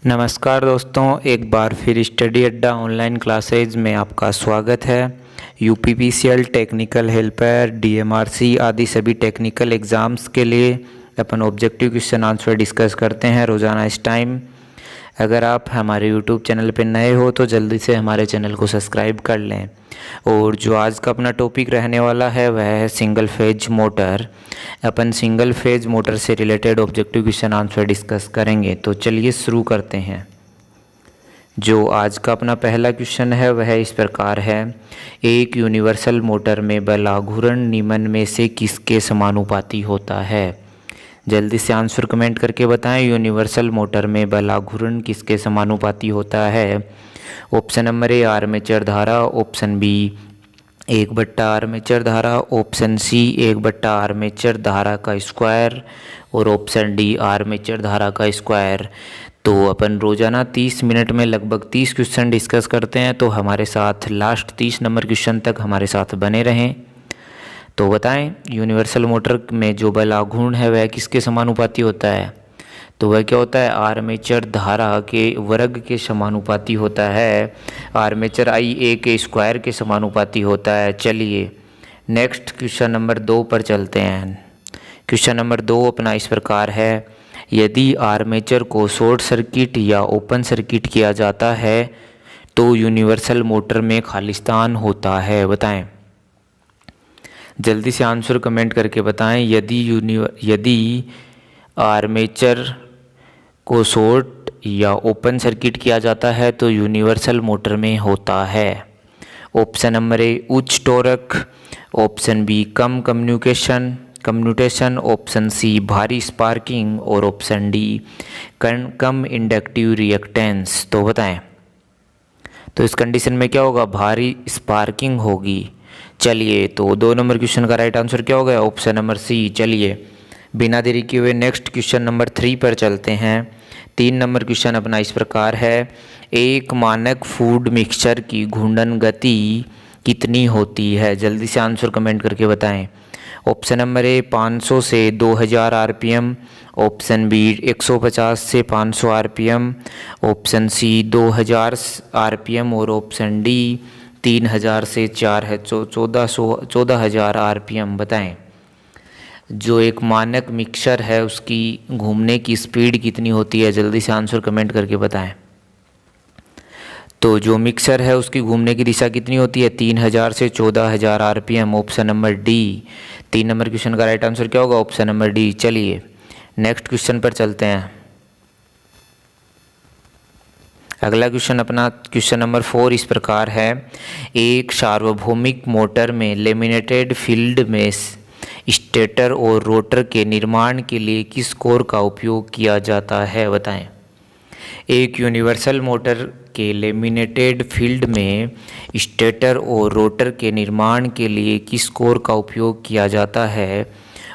नमस्कार दोस्तों, एक बार फिर स्टडी अड्डा ऑनलाइन क्लासेज में आपका स्वागत है। यूपीपीसीएल, टेक्निकल हेल्पर, डीएमआरसी आदि सभी टेक्निकल एग्ज़ाम्स के लिए अपन ऑब्जेक्टिव क्वेश्चन आंसर डिस्कस करते हैं रोज़ाना इस टाइम। अगर आप हमारे यूट्यूब चैनल पर नए हो तो जल्दी से हमारे चैनल को सब्सक्राइब कर लें। और जो आज का अपना टॉपिक रहने वाला है वह है सिंगल फेज मोटर। अपन सिंगल फेज मोटर से related objective question answer discuss करेंगे। तो चलिए शुरू करते हैं। जो आज का अपना पहला क्वेश्चन है वह इस प्रकार है, एक यूनिवर्सल मोटर में बल घूर्ण निम्न में से किसके समानुपाती होता है। जल्दी से आंसर कमेंट करके बताएं, यूनिवर्सल मोटर में बल घूर्ण किसके समानुपाती होता है। ऑप्शन नंबर ए आर्मेचर धारा, ऑप्शन बी 1/, आर्मेचर धारा, ऑप्शन सी 1/, आर्मेचर धारा का स्क्वायर और ऑप्शन डी आर्मेचर धारा का स्क्वायर। तो अपन रोज़ाना 30 मिनट में लगभग 30 क्वेश्चन डिस्कस करते हैं, तो हमारे साथ लास्ट 30 नंबर क्वेश्चन तक हमारे साथ बने रहें। तो बताएं, यूनिवर्सल मोटर में जो बल घूर्ण है वह किसके समानुपाती होता है। तो वह क्या होता है, आर्मेचर धारा के वर्ग के समानुपाती होता है। आर्मेचर आई ए के स्क्वायर के समानुपाती होता है। चलिए नेक्स्ट क्वेश्चन नंबर 2 पर चलते हैं। क्वेश्चन नंबर 2 अपना इस प्रकार है, यदि आर्मेचर को शॉर्ट सर्किट या ओपन सर्किट किया जाता है तो यूनिवर्सल मोटर में खालिस्तान होता है। बताएं, जल्दी से आंसर कमेंट करके बताएं। यदि आर्मेचर को शॉर्ट या ओपन सर्किट किया जाता है तो यूनिवर्सल मोटर में होता है। ऑप्शन नंबर ए उच्च टॉर्क, ऑप्शन बी कम कम्यूटेशन, ऑप्शन सी भारी स्पार्किंग और ऑप्शन डी कम इंडक्टिव रिएक्टेंस। तो बताएं, तो इस कंडीशन में क्या होगा, भारी स्पार्किंग होगी। चलिए तो 2 नंबर क्वेश्चन का राइट आंसर क्या होगा, ऑप्शन नंबर सी। चलिए बिना देरी किए हुए नेक्स्ट क्वेश्चन नंबर 3 पर चलते हैं। 3 नंबर क्वेश्चन अपना इस प्रकार है, एक मानक फूड मिक्सचर की घूर्णन गति कितनी होती है। जल्दी से आंसर कमेंट करके बताएं। ऑप्शन नंबर ए 500 से 2000 आरपीएम, ऑप्शन बी 150 से 500 आरपीएम, ऑप्शन सी 2000 आरपीएम और ऑप्शन डी 3000 से 14,000 आरपीएम। बताएं, जो एक मानक मिक्सर है उसकी घूमने की स्पीड कितनी होती है। जल्दी से आंसर कमेंट करके बताएं। तो जो मिक्सर है उसकी घूमने की दिशा कितनी होती है, 3000 से 14,000 RPM. Option number D. 3 number question का राइट आंसर क्या होगा, ऑप्शन नंबर डी। चलिए नेक्स्ट क्वेश्चन पर चलते हैं। अगला क्वेश्चन अपना क्वेश्चन नंबर 4 इस प्रकार है, एक सार्वभौमिक मोटर में लेमिनेटेड फील्ड में स्टेटर और रोटर के निर्माण के लिए किस कोर का उपयोग किया जाता है। बताएं, एक यूनिवर्सल मोटर के लेमिनेटेड फील्ड में स्टेटर और रोटर के निर्माण के लिए किस कोर का उपयोग किया जाता है।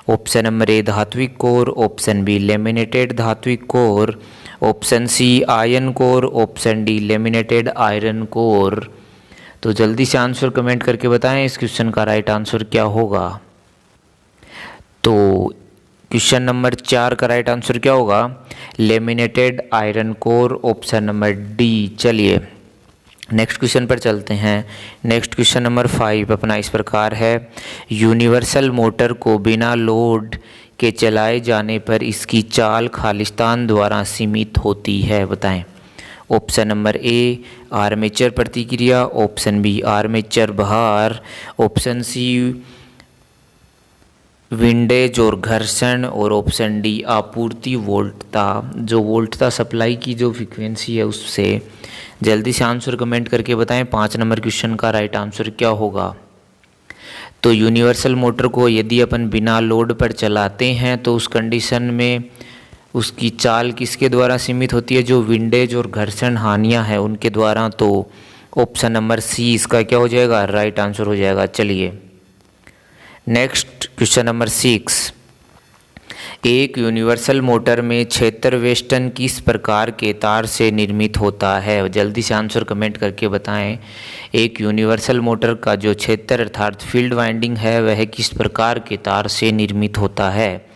ऑप्शन नंबर ए धात्विक कोर, ऑप्शन बी लेमिनेटेड धात्विक core, option C iron core, option D laminated iron core. तो जल्दी से आंसर कमेंट करके बताएं इस क्वेश्चन का राइट आंसर क्या होगा। तो क्वेश्चन नंबर 4 का राइट आंसर क्या होगा, laminated iron core, option number D. चलिए नेक्स्ट क्वेश्चन पर चलते हैं। नेक्स्ट क्वेश्चन नंबर 5 अपना इस प्रकार है, यूनिवर्सल मोटर को बिना लोड के चलाए जाने पर इसकी चाल खालिस्तान द्वारा सीमित होती है। बताएं, ऑप्शन नंबर ए आर्मेचर प्रतिक्रिया, ऑप्शन बी आर्मेचर भार, ऑप्शन सी विंडेज और घर्षण और ऑप्शन डी आपूर्ति वोल्टता, जो वोल्टता सप्लाई की जो फ्रीक्वेंसी है उससे। जल्दी से आंसर कमेंट करके बताएं 5 नंबर क्वेश्चन का राइट आंसर क्या होगा। तो यूनिवर्सल मोटर को यदि अपन बिना लोड पर चलाते हैं तो उस कंडीशन में उसकी चाल किसके द्वारा सीमित होती है, जो विंडेज और घर्षण हानियाँ हैं उनके द्वारा। तो ऑप्शन नंबर सी इसका क्या हो जाएगा, राइट आंसर हो जाएगा। चलिए नेक्स्ट क्वेश्चन नंबर 6, एक यूनिवर्सल मोटर में क्षेत्र वेस्टन किस प्रकार के तार से निर्मित होता है। जल्दी से आंसर कमेंट करके बताएं, एक यूनिवर्सल मोटर का जो क्षेत्र अर्थात फील्ड वाइंडिंग है वह किस प्रकार के तार से निर्मित होता है।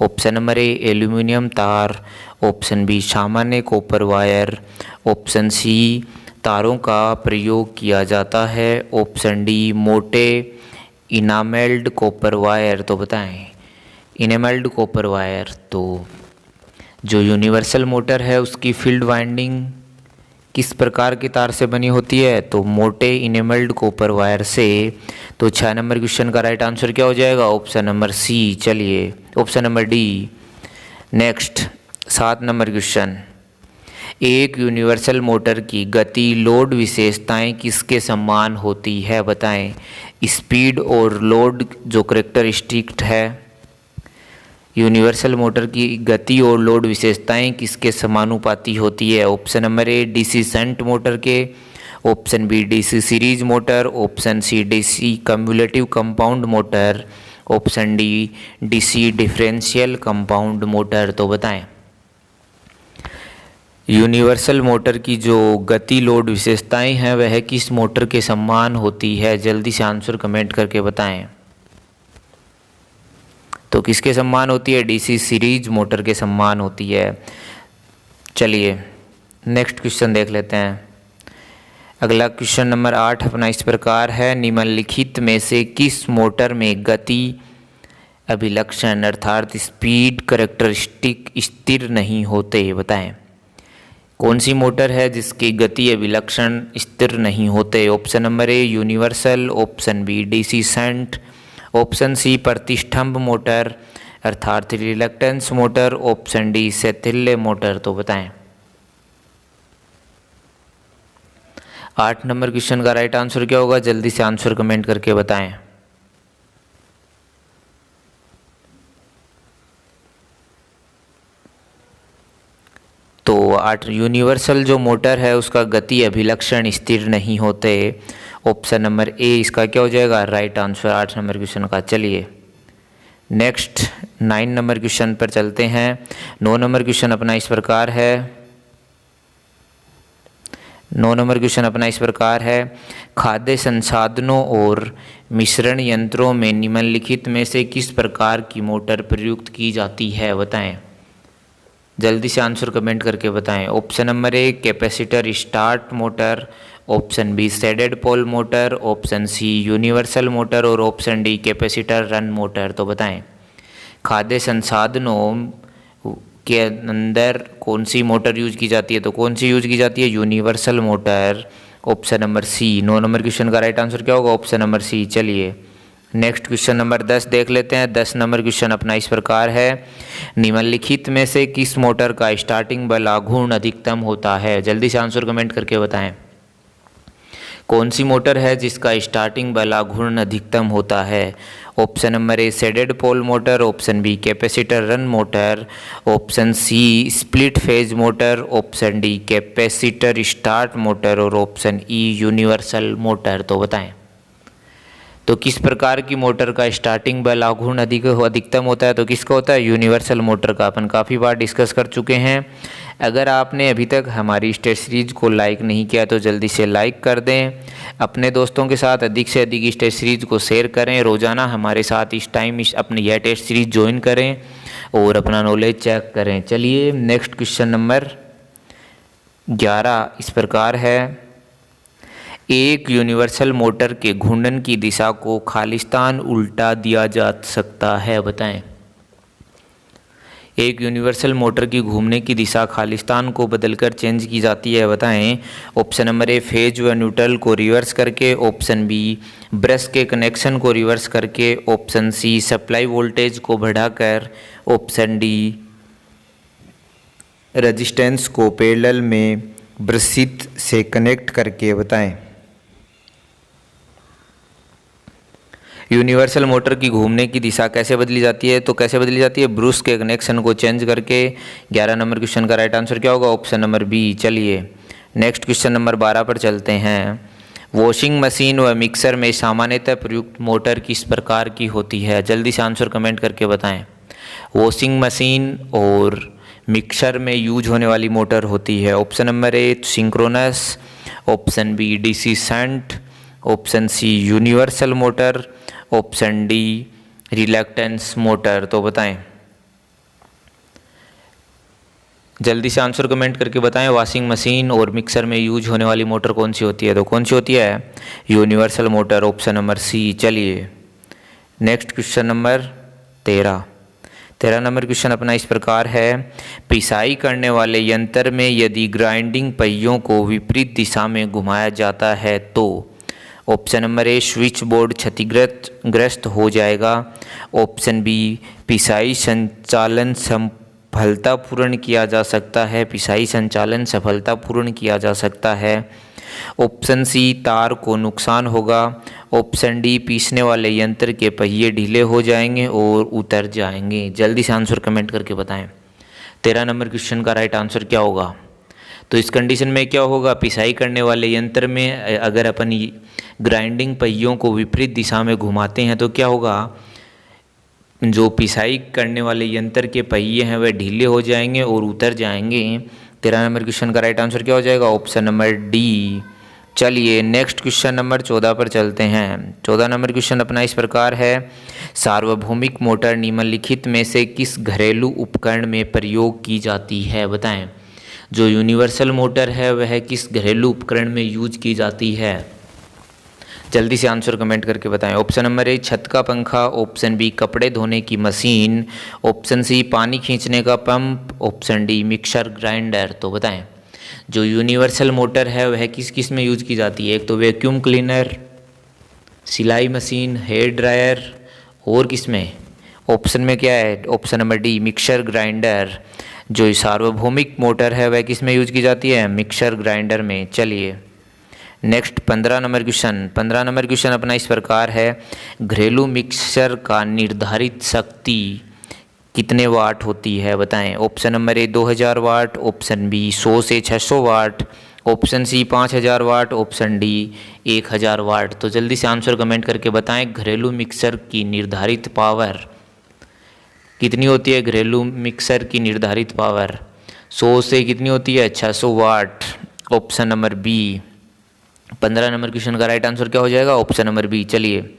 ऑप्शन नंबर ए एल्यूमिनियम तार, ऑप्शन बी सामान्य कॉपर वायर, ऑप्शन सी तारों का प्रयोग किया जाता है, ऑप्शन डी मोटे इनामेल्ड कॉपर वायर। तो बताएं इनेमेल्ड कॉपर वायर। तो जो यूनिवर्सल मोटर है उसकी फील्ड वाइंडिंग किस प्रकार की तार से बनी होती है? तो मोटे इनेमल्ड कॉपर वायर से। तो 6 नंबर क्वेश्चन का राइट आंसर क्या हो जाएगा? Option number C. चलिए option number D. Next 7 number question, एक यूनिवर्सल मोटर की गति लोड विशेषताएं किसके समान होती है? बताएं स्पीड और लोड जो करेक्टरिस्टिक है। यूनिवर्सल मोटर की गति और लोड विशेषताएं किसके समानुपाती होती है? Option number A DC shunt motor के, option B DC series motor, option C DC cumulative compound motor, option D DC differential compound motor. तो बताएं यूनिवर्सल मोटर की जो गति लोड विशेषताएं हैं वह किस मोटर के समान होती है? जल्दी से आंसर कमेंट करके बताएं। तो किसके समान होती है? डीसी सीरीज मोटर के समान होती है। चलिए नेक्स्ट क्वेश्चन देख लेते हैं। अगला क्वेश्चन नंबर 8 अपना इस प्रकार है, निम्नलिखित में से किस मोटर में गति अभिलक्षण अर्थात स्पीड करेक्टरिस्टिक स्थिर नहीं होते? बताएं कौन सी मोटर है जिसकी गति अभिलक्षण स्थिर नहीं होते? Option number A universal, option B DC shunt, option C प्रतिष्ठम्भ मोटर अर्थात रिलक्टेंस मोटर, ऑप्शन डी शैथिल्य मोटर। तो बताएं 8 नंबर क्वेश्चन का राइट आंसर क्या होगा? जल्दी से आंसर कमेंट करके बताएं। तो 8 यूनिवर्सल जो मोटर है उसका गति अभिलक्षण स्थिर नहीं होते। ऑप्शन नंबर ए इसका क्या हो जाएगा? राइट आंसर 8 नंबर क्वेश्चन का। चलिए नेक्स्ट 9 नंबर क्वेश्चन पर चलते हैं। 9 नंबर क्वेश्चन अपना इस प्रकार है। 9 नंबर क्वेश्चन अपना इस प्रकार है, खाद्य संसाधनों और मिश्रण यंत्रों में निम्नलिखित में से किस प्रकार की मोटर प्रयुक्त की जाती है? बताएं जल्दी से आंसर कमेंट करके बताएं। Option number A capacitor start motor, option B shaded pole motor, option C universal motor और option D capacitor run motor. तो बताएं खाद्य संसाधनों के अंदर कौन सी मोटर यूज की जाती है? तो कौन सी यूज की जाती है? Universal motor. Option number C. 9 number question का राइट आंसर क्या होगा? Option number C. चलिए नेक्स्ट क्वेश्चन नंबर 10 देख लेते हैं। 10 नंबर क्वेश्चन अपना इस प्रकार है, निम्नलिखित में से किस मोटर का स्टार्टिंग बल आघूर्ण अधिकतम होता है? जल्दी से आंसर कमेंट करके बताएं कौन सी मोटर है जिसका स्टार्टिंग बल आघूर्ण अधिकतम होता है? Option number A shaded pole motor, option B capacitor run motor, option C split phase motor, option D capacitor start motor और ऑप्शन ई यूनिवर्सल मोटर। तो बताएं तो किस प्रकार की मोटर का स्टार्टिंग बल आघूर्ण अधिकतम होता है? तो किसका होता है? यूनिवर्सल मोटर का। अपन काफ़ी बार डिस्कस कर चुके हैं। अगर आपने अभी तक हमारी इस टेस्ट सीरीज को लाइक नहीं किया तो जल्दी से लाइक कर दें, अपने दोस्तों के साथ अधिक से अधिक इस टेस्ट सीरीज को शेयर करें, रोज़ाना हमारे साथ इस टाइम अपनी यह टेस्ट सीरीज ज्वाइन करें और अपना नॉलेज चेक करें। चलिए नेक्स्ट क्वेश्चन नंबर 11 इस प्रकार है, एक यूनिवर्सल मोटर के घूर्णन की दिशा को खालिस्तान उल्टा दिया जा सकता है? बताएं एक यूनिवर्सल मोटर की घूमने की दिशा खालिस्तान को बदलकर चेंज की जाती है। बताएं ऑप्शन नंबर ए फेज व न्यूट्रल को रिवर्स करके, ऑप्शन बी ब्रश के कनेक्शन को रिवर्स करके, ऑप्शन सी सप्लाई वोल्टेज को बढ़ाकर, ऑप्शन डी रेजिस्टेंस को पैरेलल में ब्रशित से कनेक्ट करके। बताएं यूनिवर्सल मोटर की घूमने की दिशा कैसे बदली जाती है? तो कैसे बदली जाती है? ब्रश के कनेक्शन को चेंज करके। 11 नंबर क्वेश्चन का राइट आंसर क्या होगा? Option number B. चलिए नेक्स्ट क्वेश्चन नंबर 12 पर चलते हैं। वॉशिंग मशीन व मिक्सर में सामान्यतः प्रयुक्त मोटर किस प्रकार की होती है? जल्दी से आंसर कमेंट करके बताएं। वॉशिंग मशीन और मिक्सर में यूज होने वाली मोटर होती है। Option number A synchronous, option B DC shunt, option C universal motor, option D reluctance motor. तो बताएं जल्दी से आंसर कमेंट करके बताएं। वॉशिंग मशीन और मिक्सर में यूज होने वाली मोटर कौन सी होती है? तो कौन सी होती है? Universal motor, option number C. चलिए next question number 13 number question अपना इस प्रकार है। पिसाई करने वाले यंत्र में यदि ग्राइंडिंग पहियों को विपरीत दिशा में घुमाया जाता है तो ऑप्शन नंबर ए स्विच बोर्ड क्षतिग्रस्त हो जाएगा। ऑप्शन बी पिसाई संचालन सफलतापूर्ण किया जा सकता है। पिसाई संचालन सफलतापूर्ण किया जा सकता है। ऑप्शन सी तार को नुकसान होगा। ऑप्शन डी पीसने वाले यंत्र के पहिए ढीले हो जाएंगे और उतर जाएंगे। जल्दी से आंसर कमेंट करके बताएं। 13 नंबर क्वेश्चन का राइट आंसर क्या होगा? तो इस कंडीशन में क्या होगा? पिसाई करने वाले यंत्र में अगर अपन ग्राइंडिंग पहियों को विपरीत दिशा में घुमाते हैं तो क्या होगा? जो पिसाई करने वाले यंत्र के पहिए हैं वह ढीले हो जाएंगे और उतर जाएंगे। 13 नंबर क्वेश्चन का राइट आंसर क्या हो जाएगा? Option number D. चलिए नेक्स्ट क्वेश्चन नंबर 14 पर चलते हैं। 14 नंबर क्वेश्चन अपना इस प्रकार है। सार्वभौमिक मोटर निम्नलिखित में से किस घरेलू उपकरण में प्रयोग की जाती है? बताएं। जो यूनिवर्सल मोटर है वह किस घरेलू उपकरण में यूज की जाती है? जल्दी से आंसर कमेंट करके बताएं। ऑप्शन नंबर ए छत का पंखा। ऑप्शन बी कपड़े धोने की मशीन। ऑप्शन सी पानी खींचने का pump. Option D mixer grinder. तो बताएं जो यूनिवर्सल मोटर है वह किस किस में यूज की जाती है? एक तो वैक्यूम क्लीनर, सिलाई मशीन, हेयर ड्रायर और किस में? ऑप्शन में क्या है? Option number D mixer grinder. जो सार्वभौमिक मोटर है वह किस में यूज की जाती है? मिक्सर ग्राइंडर में। चलिए next 15 number question. 15 number question अपना इस प्रकार है। घरेलू मिक्सर का निर्धारित शक्ति कितने वाट होती है? बताएं। Option number A 2000 watt. Option B 100 से 600 watt. Option C 5000 watt. Option D 1000 watt. तो जल्दी से आंसर कमेंट करके बताएं। घरेलू मिक्सर की निर्धारित पावर कितनी होती है? घरेलू मिक्सर की निर्धारित पावर 100 से कितनी होती है? 600 watt. Option number B. 15 number question का राइट आंसर क्या हो जाएगा? Option number B. चलिए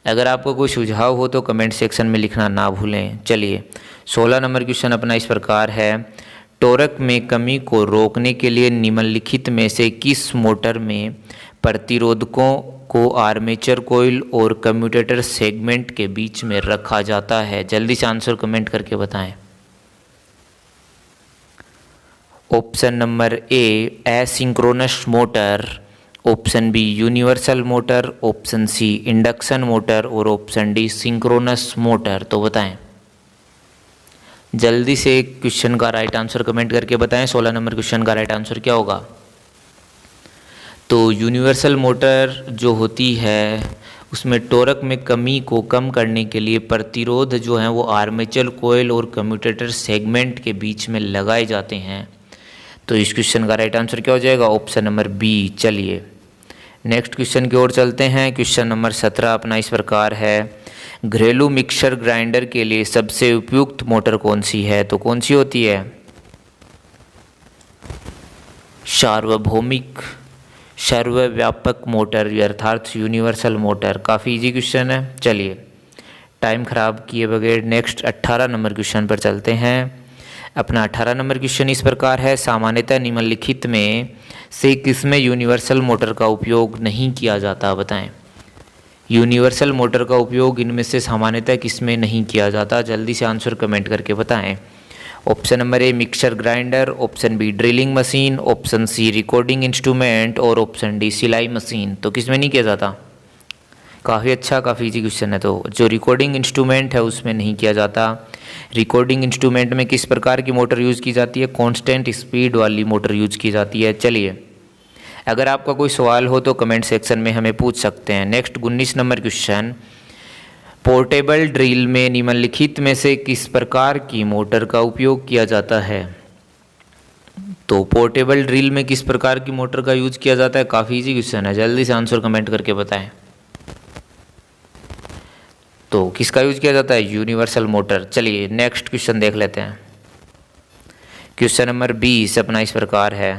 अगर आपको कोई सुझाव हो तो कमेंट सेक्शन में लिखना ना भूलें। चलिए 16 नंबर क्वेश्चन अपना इस प्रकार है। टॉर्क में कमी को रोकने के लिए निम्नलिखित में से किस मोटर में प्रतिरोधकों को आर्मेचर कॉइल और कम्यूटेटर सेगमेंट के बीच में रखा जाता है? जल्दी से आंसर कमेंट करके बताएं। Option number A asynchronous motor. Option B universal motor. Option C induction motor और ऑप्शन डी सिंक्रोनस मोटर। तो बताएं जल्दी से क्वेश्चन का राइट आंसर कमेंट करके बताएं। 16 नंबर क्वेश्चन का राइट आंसर क्या होगा? तो यूनिवर्सल मोटर जो होती है उसमें टॉर्क में कमी को कम करने के लिए प्रतिरोध जो हैं वो आर्मेचर कॉइल और कम्यूटेटर सेगमेंट के बीच में लगाए जाते हैं। तो इस क्वेश्चन का राइट आंसर क्या हो जाएगा? Option number B. चलिए नेक्स्ट क्वेश्चन की ओर चलते हैं। क्वेश्चन नंबर 17 अपना इस प्रकार है। घरेलू मिक्सर ग्राइंडर के लिए सबसे उपयुक्त मोटर कौन सी है? तो कौन सी होती है? सार्वभौमिक सर्वव्यापक मोटर अर्थात यूनिवर्सल मोटर। काफ़ी इजी क्वेश्चन है। चलिए टाइम ख़राब किए बगैर नेक्स्ट 18 नंबर क्वेश्चन पर चलते हैं। अपना 18 नंबर क्वेश्चन इस प्रकार है। सामान्यतः निम्नलिखित में से किसमें यूनिवर्सल मोटर का उपयोग नहीं किया जाता? बताएं। यूनिवर्सल मोटर का उपयोग इनमें से सामान्यतः किसमें नहीं किया जाता? जल्दी से आंसर कमेंट करके बताएं। Option number A mixer grinder. Option B drilling machine. Option C recording instrument और ऑप्शन डी सिलाई मशीन। तो किसमें नहीं किया जाता? काफ़ी अच्छा, काफ़ी इजी क्वेश्चन है। तो जो रिकॉर्डिंग इंस्ट्रूमेंट है उसमें नहीं किया जाता। रिकॉर्डिंग इंस्ट्रूमेंट में किस प्रकार की मोटर यूज़ की जाती है? कांस्टेंट स्पीड वाली मोटर यूज़ की जाती है। चलिए अगर आपका कोई सवाल हो तो कमेंट सेक्शन में हमें पूछ सकते हैं। Next 19 number question. Portable drill में निम्नलिखित में से किस प्रकार की मोटर का उपयोग किया जाता है? तो पोर्टेबल ड्रिल में किस प्रकार की मोटर का यूज किया जाता है? काफ़ी इजी क्वेश्चन है। जल्दी से आंसर कमेंट करके बताएं। तो किसका यूज किया जाता है? Universal motor. चलिए नेक्स्ट क्वेश्चन देख लेते हैं। क्वेश्चन नंबर 20 अपना इस प्रकार है।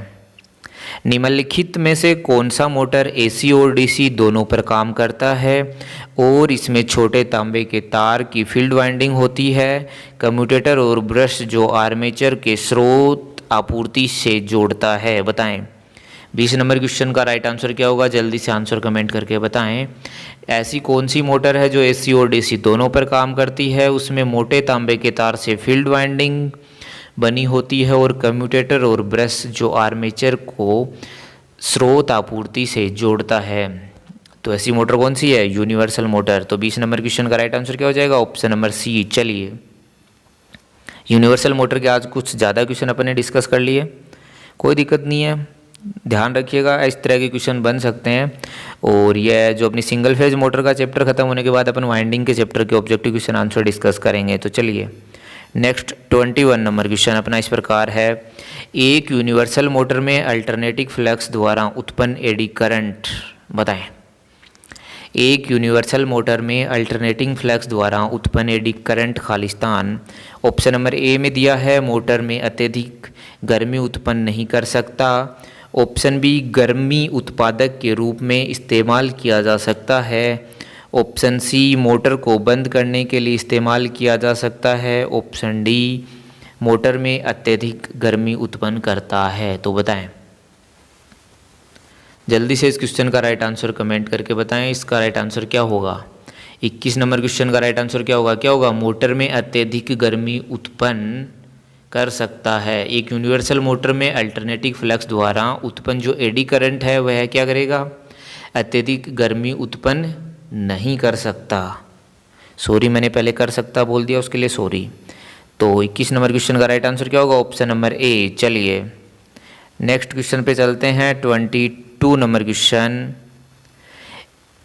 निम्नलिखित में से कौन सा मोटर एसी और डीसी दोनों पर काम करता है और इसमें छोटे तांबे के तार की फील्ड वाइंडिंग होती है, कम्यूटेटर और ब्रश जो आर्मेचर के स्रोत आपूर्ति से जोड़ता है? बताएं। 20 नंबर क्वेश्चन का राइट आंसर क्या होगा? जल्दी से आंसर कमेंट करके बताएं। ऐसी कौन सी मोटर है जो एसी और डीसी दोनों पर काम करती है, उसमें मोटे तांबे के तार से फील्ड वाइंडिंग बनी होती है और कम्यूटेटर और ब्रश जो आर्मेचर को स्रोत आपूर्ति से जोड़ता है? तो ऐसी मोटर कौन सी है? Universal motor. तो 20 नंबर क्वेश्चन का राइट आंसर क्या हो जाएगा? Option number C. चलिए, यूनिवर्सल मोटर के आज कुछ ज़्यादा क्वेश्चन अपन ने डिस्कस कर लिए, कोई दिक्कत नहीं है, ध्यान रखिएगा, इस तरह के क्वेश्चन बन सकते हैं। और यह जो अपनी सिंगल फेज मोटर का चैप्टर खत्म होने के बाद अपन वाइंडिंग के चैप्टर के ऑब्जेक्टिव क्वेश्चन आंसर डिस्कस करेंगे। तो चलिए नेक्स्ट 21 नंबर क्वेश्चन अपना इस प्रकार है। एक यूनिवर्सल मोटर में अल्टरनेटिंग फ्लक्स द्वारा उत्पन्न एडी करंट बताएं। एक यूनिवर्सल मोटर में अल्टरनेटिंग फ्लक्स द्वारा उत्पन्न eddy current Khalistan option number ए में दिया है, मोटर में अत्यधिक गर्मी उत्पन्न नहीं कर सकता। ऑप्शन बी, गर्मी उत्पादक के रूप में इस्तेमाल किया जा सकता है। ऑप्शन सी, मोटर को बंद करने के लिए इस्तेमाल किया जा सकता है। ऑप्शन डी, मोटर में अत्यधिक गर्मी उत्पन्न करता है। तो बताएं, जल्दी से इस क्वेश्चन का राइट आंसर कमेंट करके बताएं, इसका राइट आंसर क्या होगा? 21 नंबर क्वेश्चन का राइट आंसर क्या होगा? क्या होगा? मोटर में अत्यधिक गर्मी उत्पन्न कर सकता है। एक यूनिवर्सल मोटर में अल्टरनेटिंग फ्लक्स द्वारा उत्पन्न जो एडी करंट है वह क्या करेगा? अत्यधिक गर्मी उत्पन्न नहीं कर सकता। सॉरी, मैंने पहले कर सकता बोल दिया, उसके लिए सॉरी। तो 21 नंबर क्वेश्चन का राइट आंसर क्या होगा? Option number A. चलिए नेक्स्ट क्वेश्चन पे चलते हैं। 22 नंबर क्वेश्चन।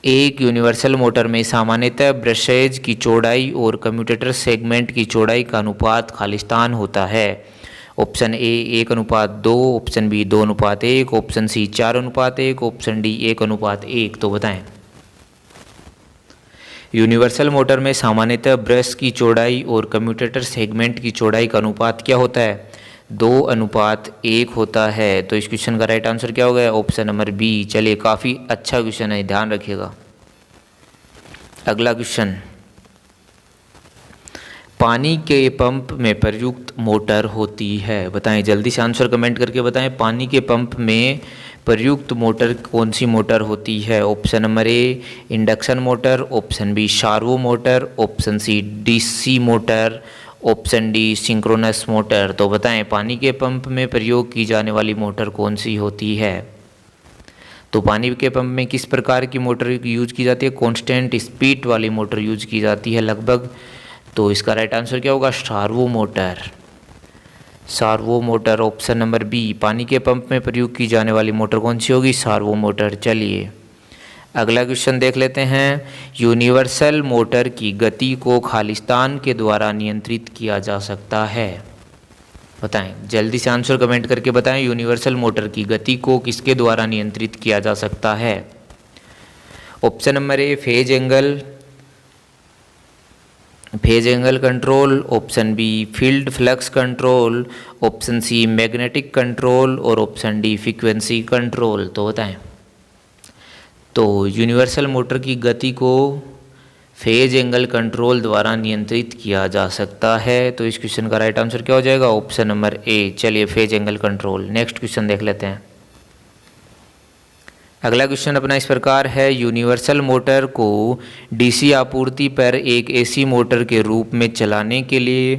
एक यूनिवर्सल मोटर में सामान्यतः ब्रशेज की चौड़ाई और कम्यूटेटर सेगमेंट की चौड़ाई का अनुपात खालिस्तान होता है। Option A 1:2, option B 2:1, option C 4:1, option D 1:1। तो बताएं, यूनिवर्सल मोटर में सामान्यतः ब्रश की चौड़ाई और कम्यूटेटर सेगमेंट की चौड़ाई का अनुपात क्या होता है? 2:1 होता है। तो इस क्वेश्चन का राइट आंसर क्या होगा? Option number B. चलिए, काफ़ी अच्छा क्वेश्चन है, ध्यान रखिएगा। अगला क्वेश्चन, पानी के पंप में प्रयुक्त मोटर होती है? बताएं, जल्दी से आंसर कमेंट करके बताएं, पानी के पंप में प्रयुक्त मोटर कौन सी मोटर होती है? Option number A induction motor, option B servo motor, option C DC motor, option D synchronous motor. तो बताएं, पानी के पंप में प्रयोग की जाने वाली मोटर कौन सी होती है? तो पानी के पंप में किस प्रकार की मोटर यूज की जाती है? कांस्टेंट स्पीड वाली मोटर यूज की जाती है लगभग। तो इसका राइट आंसर क्या होगा? Servo motor. Servo motor option number B. पानी के पंप में प्रयोग की जाने वाली मोटर कौन सी होगी? शार्वो मोटर। चलिए अगला क्वेश्चन देख लेते हैं। यूनिवर्सल मोटर की गति को खालिस्तान के द्वारा नियंत्रित किया जा सकता है? बताएं, जल्दी से आंसर कमेंट करके बताएं, यूनिवर्सल मोटर की गति को किसके द्वारा नियंत्रित किया जा सकता है? Option number A phase angle control, option B field flux control, option C magnetic control और ऑप्शन डी फ्रीक्वेंसी कंट्रोल। तो बताएं, तो यूनिवर्सल मोटर की गति को फेज एंगल कंट्रोल द्वारा नियंत्रित किया जा सकता है। तो इस क्वेश्चन का राइट आंसर क्या हो जाएगा? Option number A. चलिए phase angle control. Next question देख लेते हैं। अगला क्वेश्चन अपना इस प्रकार है। यूनिवर्सल मोटर को डीसी आपूर्ति पर एक एसी मोटर के रूप में चलाने के लिए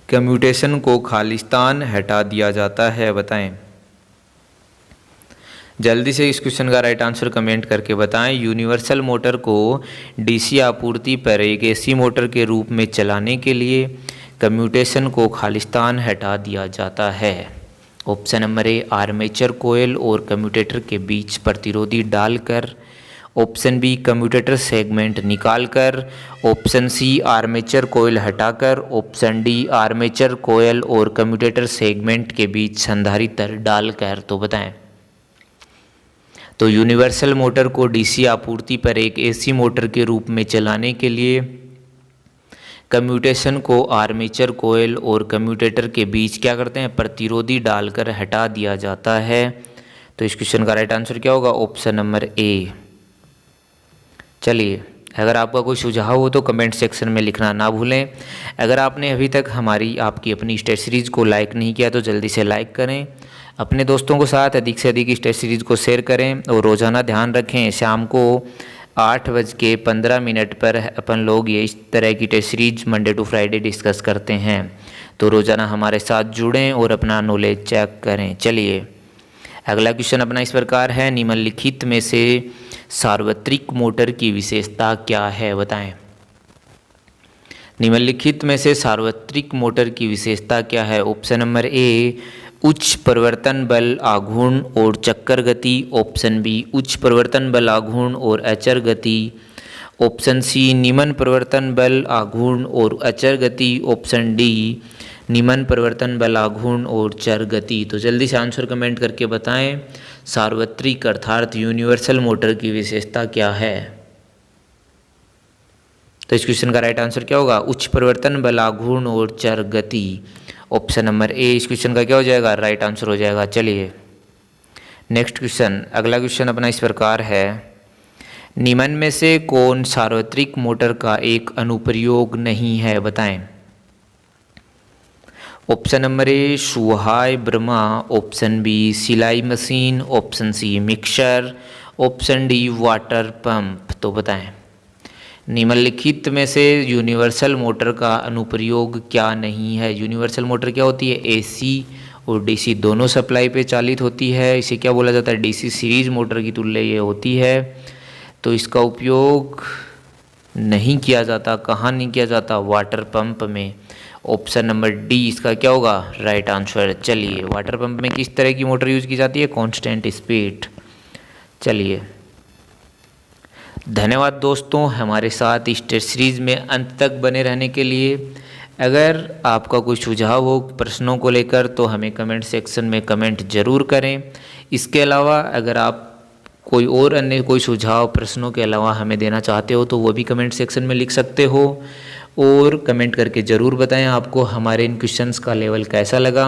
कम्यूटेशन को खालिस्तान हटा दिया जाता है? बताएं, जल्दी से इस क्वेश्चन का राइट आंसर कमेंट करके बताएं। यूनिवर्सल मोटर को डीसी आपूर्ति पर एक एसी मोटर के रूप में चलाने के लिए कम्यूटेशन को खालिस्तान हटा दिया जाता है। ऑप्शन नंबर ए आर्मेचर कोयल और कम्यूटेटर के बीच प्रतिरोधी डालकर, ऑप्शन बी कम्यूटेटर सेगमेंट निकालकर, ऑप्शन सी आर्मेचर कोयल हटाकर, ऑप्शन डी आर्मेचर कोयल और कम्यूटेटर सेगमेंट के बीच संधारित्र डालकर। तो बताएं, तो यूनिवर्सल मोटर को डीसी आपूर्ति पर एक एसी मोटर के रूप में चलाने के लिए कम्यूटेशन को आर्मेचर कोयल और कम्यूटेटर के बीच क्या करते हैं, प्रतिरोधी डालकर हटा दिया जाता है। तो इस क्वेश्चन का राइट आंसर क्या होगा, ऑप्शन नंबर ए। चलिए, अगर आपका कोई सुझाव हो तो कमेंट सेक्शन में लिखना ना भूलें। अगर आपने अभी तक आपकी अपनी इस टेस्ट सीरीज़ को लाइक नहीं किया तो जल्दी से लाइक करें, अपने दोस्तों के साथ अधिक से अधिक इस टेस्ट सीरीज़ को शेयर करें और रोज़ाना ध्यान रखें शाम को 8:15 पर अपन लोग ये इस तरह की test series Monday to Friday discuss करते हैं। तो रोज़ाना हमारे साथ जुड़ें और अपना नॉलेज चेक करें। चलिए, अगला क्वेश्चन अपना इस प्रकार है, निम्नलिखित में से सार्वत्रिक मोटर की विशेषता क्या है, बताएं। निम्नलिखित में से सार्वत्रिक मोटर की विशेषता क्या है। ऑप्शन नंबर ए, उच्च परिवर्तन बल आघूर्ण और चक्कर गति। ऑप्शन बी, उच्च परिवर्तन बल आघूर्ण और अचर गति। ऑप्शन सी, निम्न परिवर्तन बल आघूर्ण और अचर गति। ऑप्शन डी, निम्न परिवर्तन बल आघूर्ण और चर गति। तो जल्दी से आंसर कमेंट करके बताएं, सार्वत्रिक अर्थात यूनिवर्सल मोटर की विशेषता क्या है। तो इस क्वेश्चन का राइट आंसर क्या होगा, उच्च परिवर्तन बल आघूर्ण और चर गति। ऑप्शन नंबर ए इस क्वेश्चन का क्या हो जाएगा, राइट आंसर हो जाएगा। चलिए नेक्स्ट क्वेश्चन, अगला क्वेश्चन अपना इस प्रकार है, निम्न में से कौन सार्वत्रिक मोटर का एक अनुप्रयोग नहीं है, बताएं। ऑप्शन नंबर ए, सुहाय ब्रह्मा। ऑप्शन बी, सिलाई machine. Option C, mixer. Option D, water pump. तो बताएं, निम्नलिखित में से यूनिवर्सल मोटर का अनुप्रयोग क्या नहीं है। यूनिवर्सल मोटर क्या होती है, एसी और डीसी दोनों सप्लाई पे चालित होती है। इसे क्या बोला जाता है, डीसी सीरीज मोटर की तुल्य ये होती है। तो इसका उपयोग नहीं किया जाता, कहाँ नहीं किया जाता, वाटर पंप में। ऑप्शन नंबर डी इसका क्या होगा, राइट आंसर। चलिए, वाटर पंप में किस तरह की मोटर यूज की जाती है, कांस्टेंट स्पीड। चलिए, धन्यवाद दोस्तों हमारे साथ इस टेस्ट सीरीज़ में अंत तक बने रहने के लिए। अगर आपका कोई सुझाव हो प्रश्नों को लेकर तो हमें कमेंट सेक्शन में कमेंट ज़रूर करें। इसके अलावा अगर आप कोई और अन्य कोई सुझाव प्रश्नों के अलावा हमें देना चाहते हो तो वो भी कमेंट सेक्शन में लिख सकते हो और कमेंट करके ज़रूर बताएं आपको हमारे इन क्वेश्चंस का लेवल कैसा लगा।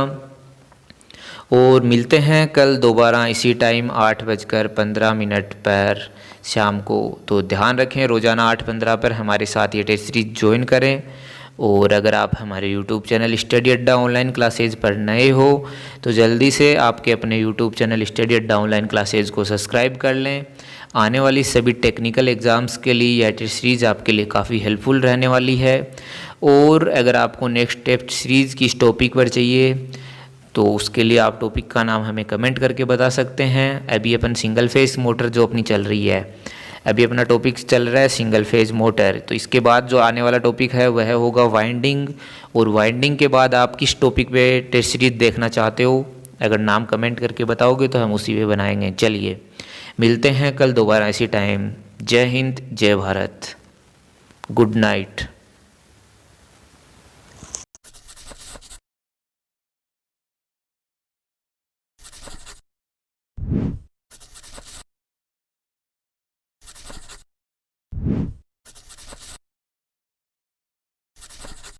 और मिलते हैं कल दोबारा इसी टाइम 8:15 पर शाम को। तो ध्यान रखें, रोज़ाना 8:15 पर हमारे साथ ये टेस्ट सीरीज ज्वाइन करें। और अगर आप हमारे यूट्यूब चैनल स्टडी अड्डा ऑनलाइन क्लासेज पर नए हो तो जल्दी से आपके अपने यूट्यूब चैनल स्टडी अड्डा ऑनलाइन क्लासेज को सब्सक्राइब कर लें। आने वाली सभी टेक्निकल एग्ज़ाम्स के लिए यह टेस्ट सीरीज़ आपके लिए काफ़ी हेल्पफुल रहने वाली है। और अगर आपको नेक्स्ट टेस्ट सीरीज़ की इस टॉपिक पर चाहिए तो उसके लिए आप टॉपिक का नाम हमें कमेंट करके बता सकते हैं। अभी अपन सिंगल फेज मोटर जो अपनी चल रही है, अभी अपना टॉपिक चल रहा है सिंगल फेज मोटर। तो इसके बाद जो आने वाला टॉपिक है वह होगा वाइंडिंग। और वाइंडिंग के बाद आप किस टॉपिक पे टेस्ट सीरीज देखना चाहते हो, अगर नाम कमेंट करके बताओगे तो हम उसी पे बनाएंगे। चलिए मिलते हैं कल दोबारा इसी टाइम। जय हिंद, जय भारत, गुड नाइट।